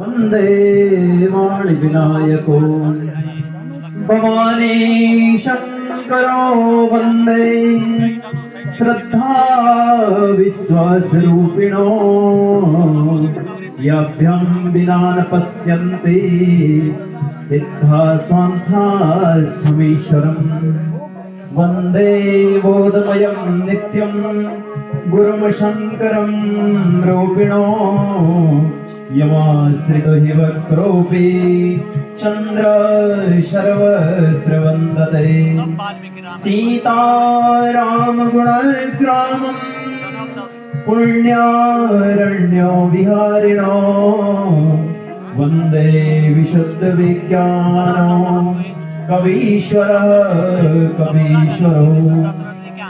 वन्दे वाणिविनायको भवानी शङ्करो वन्दे श्रद्धा विश्वासरूपिणो याभ्यां विना न पश्यन्ति सिद्धा स्वान्तास्थमीश्वरम् वन्दे बोधमयं नित्यं गुरुं शङ्करं रूपिणो यमाश्रितो हि वक्रोऽपि चन्द्र सर्वत्र वन्दते सीतारामगुणग्रामं पुण्यारण्यो विहारिणो वन्दे विशुद्धविज्ञानो कवीश्वरः कवीश्वरो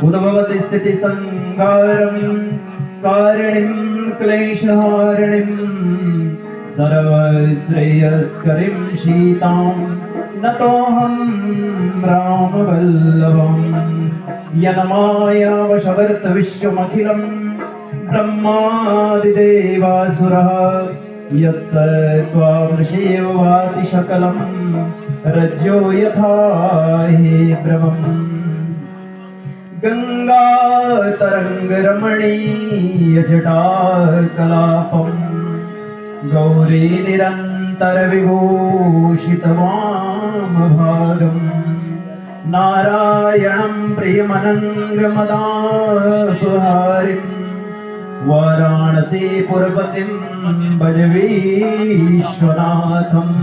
उद्भवति स्थितिसंहारं कारणीं क्लेशहारिणीं सर्वश्रेयस्करीं सीतां नतोऽहं रामवल्लभम् यन्मायावशवर्तविश्वमखिलं ब्रह्मादिदेवासुरः यत्त्वामृषेव वाति सकलं रज्जो यथा हि भ्रमम् गङ्गातरङ्गरमणीयजटाकलापम् गौरी निरन्तरविभूषितवामभागम् नारायणं प्रियमनङ्गमदापहारिम् वाराणसीपुरपतिं भज विश्वनाथम्।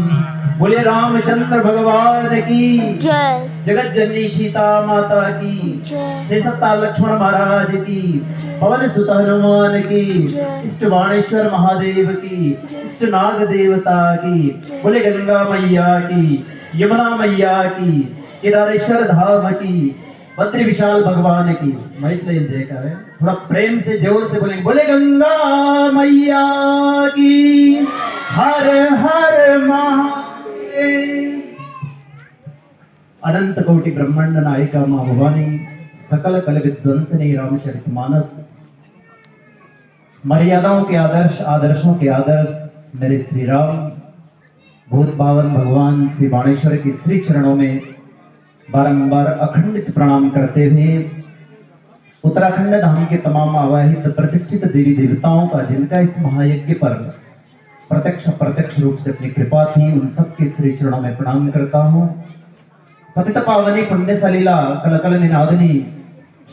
बोले रामचंद्र भगवान की जय, जगत जननी सीता माता की जय, शेषत्ता लक्ष्मण महाराज की, पवन सुत हनुमान की, इष्ट बाणेश्वर महादेव की, इष्ट नाग देवता की, बोले गंगा मैया की, यमुना मैया की, केदारेश्वर धाम की, बद्री विशाल भगवान की। मैत्री जयकार है, थोड़ा प्रेम से जोर से बोलेंगे, बोले गंगा मैया की हर हर अनंत कोटि ब्रह्मांड नायिका मां भवानी सकल कल विध्वंसनी रामचरित मानस मर्यादाओं के आदर्श आदर्शों के आदर्श मेरे श्री राम भूत पावन भगवान श्री बाणेश्वर की श्री चरणों में बारंबार अखंडित प्रणाम करते हुए उत्तराखंड धाम के तमाम आवाहित प्रतिष्ठित देवी देवताओं का जिनका इस महायज्ञ पर प्रत्यक्ष रूप से अपनी कृपा थी उन सबके श्री चरणों में प्रणाम करता हूँ। पतित पावनी पुण्य सलीला कलकल निनादनी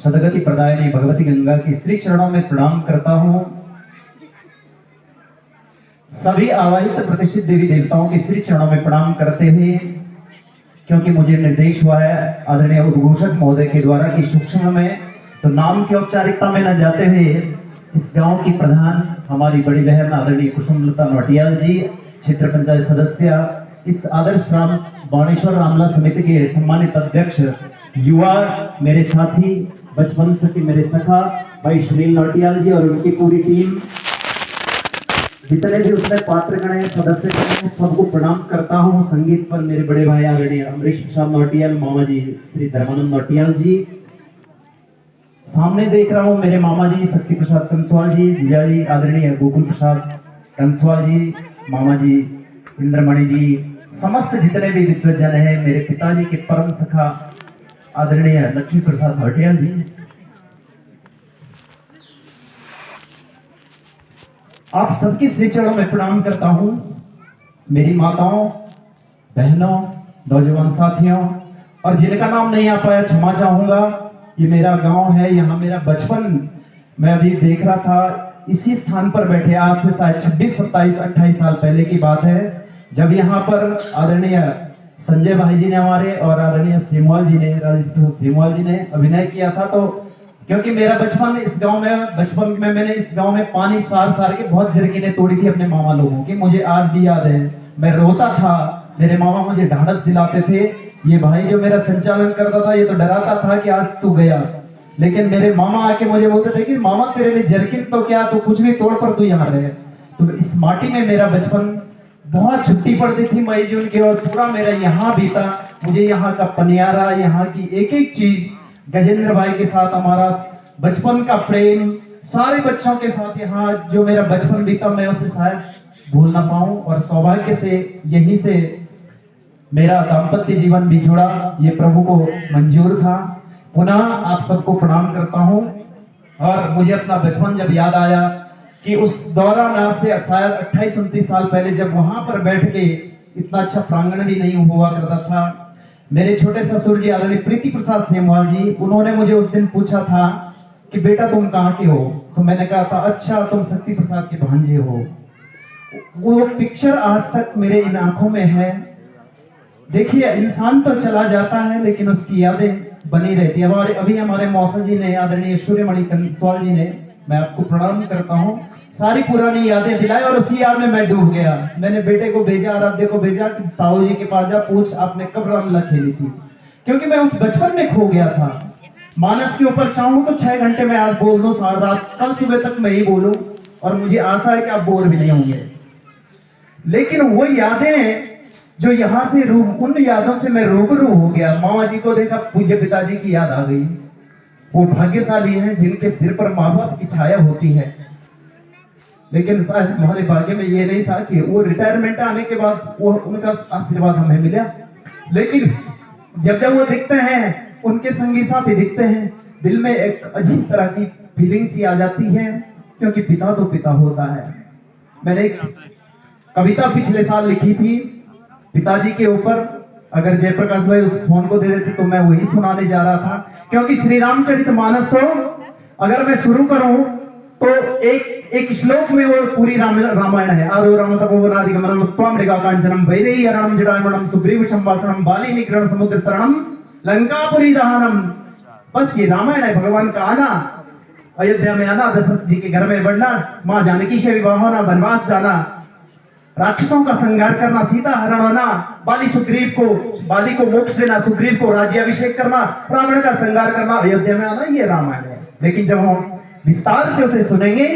सदगति प्रदायनी भगवती गंगा की श्री चरणों में प्रणाम करता हूँ। सभी आवाहित प्रतिष्ठित देवी देवताओं के श्री चरणों में प्रणाम करते हुए, क्योंकि मुझे निर्देश हुआ है आदरणीय उद्घोषक महोदय के द्वारा कि सूक्ष्म में तो नाम की औपचारिकता में न जाते हुए इस गांव की प्रधान हमारी बड़ी बहन आदरणीय कुसुमलता नौटियाल जी, क्षेत्र पंचायत सदस्य, इस आदर्श राम बाणेश्वर रामला समिति के सम्मानित अध्यक्ष, युवा मेरे साथी, बचपन से मेरे सखा भाई सुनील नौटियाल जी और उनकी पूरी टीम, जितने भी उसमें पात्रगण हैं, सदस्य हैं, सबको प्रणाम करता हूँ। संगीत पर मेरे बड़े भाई आदरणीय अमरीश प्रसाद नौटियाल, मामा जी श्री धर्मानंद नौटियाल जी, सामने देख रहा हूँ मेरे मामा जी शक्ति प्रसाद कंसवाल जी, जीजा जी आदरणीय गोकुल प्रसाद कंसवाल जी, मामा जी इंद्रमणि जी, समस्त जितने भी विद्वजन हैं, मेरे पिताजी के परम सखा आदरणीय लक्ष्मी प्रसाद नौटियाल जी, आप सबकी श्री चरणों में प्रणाम करता हूँ। मेरी माताओं, बहनों, नौजवान साथियों और जिनका नाम नहीं आ पाया क्षमा चाहूंगा। ये मेरा गांव है, यहाँ मेरा बचपन मैं अभी देख रहा था, इसी स्थान पर बैठे आज से शायद 26, 27, 28 साल पहले की बात है, जब यहाँ पर आदरणीय संजय भाई जी ने हमारे और आदरणीय सेमवाल जी ने, राजेश सेमवाल जी ने अभिनय किया था। तो क्योंकि मेरा बचपन इस गांव में, बचपन में मैंने इस गांव में पानी सार के बहुत जरकीने तोड़ी थी अपने मामा लोगों की, मुझे आज भी याद है। मैं रोता था, मेरे मामा मुझे ढाढ़स दिलाते थे। ये भाई जो मेरा संचालन करता था ये तो डराता था कि आज तू गया, लेकिन मेरे मामा आके मुझे बोलते थे कि मामा तेरे लिए जरकिन तो क्या, तू कुछ भी तोड़ पर तू यहाँ रहे। तो इस माटी में मेरा बचपन, बहुत छुट्टी पड़ती थी मई जून की और पूरा मेरा यहाँ बीता। मुझे यहाँ का पनियारा, यहाँ की एक एक चीज, गजेंद्र भाई के साथ हमारा बचपन का प्रेम, सारे बच्चों के साथ यहाँ जो मेरा बचपन बीता, मैं उसे शायद भूल ना पाऊं, और सौभाग्य से यहीं से मेरा दाम्पत्य जीवन भी जुड़ा, ये प्रभु को मंजूर था। पुनः आप सबको प्रणाम करता हूं। और मुझे अपना बचपन जब याद आया कि उस दौरान आज से शायद 28-29 साल पहले जब वहां पर बैठ के, इतना अच्छा प्रांगण भी नहीं हुआ करता था, मेरे छोटे ससुर जी आदरणीय प्रीति प्रसाद सेमवाल जी, उन्होंने मुझे उस दिन पूछा था कि बेटा तुम कहाँ के हो? तो मैंने कहा था अच्छा तुम शक्ति प्रसाद के भांजे हो। वो पिक्चर आज तक मेरे इन आंखों में है। देखिए इंसान तो चला जाता है लेकिन उसकी यादें बनी रहती है। हमारे अभी हमारे मौसा जी ने, आदरणीय सूर्यमणि कंसवाल जी ने, मैं आपको प्रणाम करता हूँ, सारी पुरानी यादें दिलाई और उसी याद में मैं डूब गया। मैंने बेटे को भेजा, आराध्य को भेजा कि ताऊ जी के पास जा, पूछ आपने कब रामलीला खेली थी, क्योंकि मैं उस बचपन में खो गया था। मानस के ऊपर चाहूं तो 6 घंटे में आज बोल दूं, सारी रात कल सुबह तक मैं ही बोलूं, और मुझे आशा है कि आप बोर भी नहीं होंगे। लेकिन वो यादें जो यहाँ से उन यादों से मैं रूबरू हो गया। मामा जी को देखा, पूज्य पिताजी की याद आ गई। वो भाग्यशाली हैं जिनके सिर पर माँ बाप की छाया होती है। लेकिन शायद हमारे भाग्य में ये नहीं था कि वो रिटायरमेंट आने के बाद वो उनका आशीर्वाद हमें मिला। लेकिन जब जब वो दिखते हैं, उनके संगी साथी दिखते हैं, दिल में एक अजीब तरह की फीलिंग सी आ जाती है, क्योंकि पिता तो पिता होता है। मैंने एक कविता पिछले साल लिखी थी पिताजी के ऊपर, अगर जयप्रकाश भाई उस फोन को दे देते तो मैं वही सुनाने जा रहा था, क्योंकि श्री रामचरितमानस तो अगर मैं शुरू करूं तो एक श्लोक में वो पूरी रामायण है। आदो राम तपोवनादिगमनम उत्तम मृगा कांचनम वैदेही हरणम जटायुमणम सुग्रीव संवासनम बाली निग्रहण समुद्र तरणम लंकापुरी दहनम। बस ये रामायण है। भगवान का आना, अयोध्या में आना, दशरथ जी के घर में बढ़ना, माँ जानकी से विवाह होना, वनवास जाना, राक्षसों का संहार करना, सीता हरण होना, बाली को मोक्ष देना, सुग्रीव को राज्याभिषेक करना, रावण का संहार करना, अयोध्या में आना, ये रामायण है। लेकिन जब हम विस्तार से उसे सुनेंगे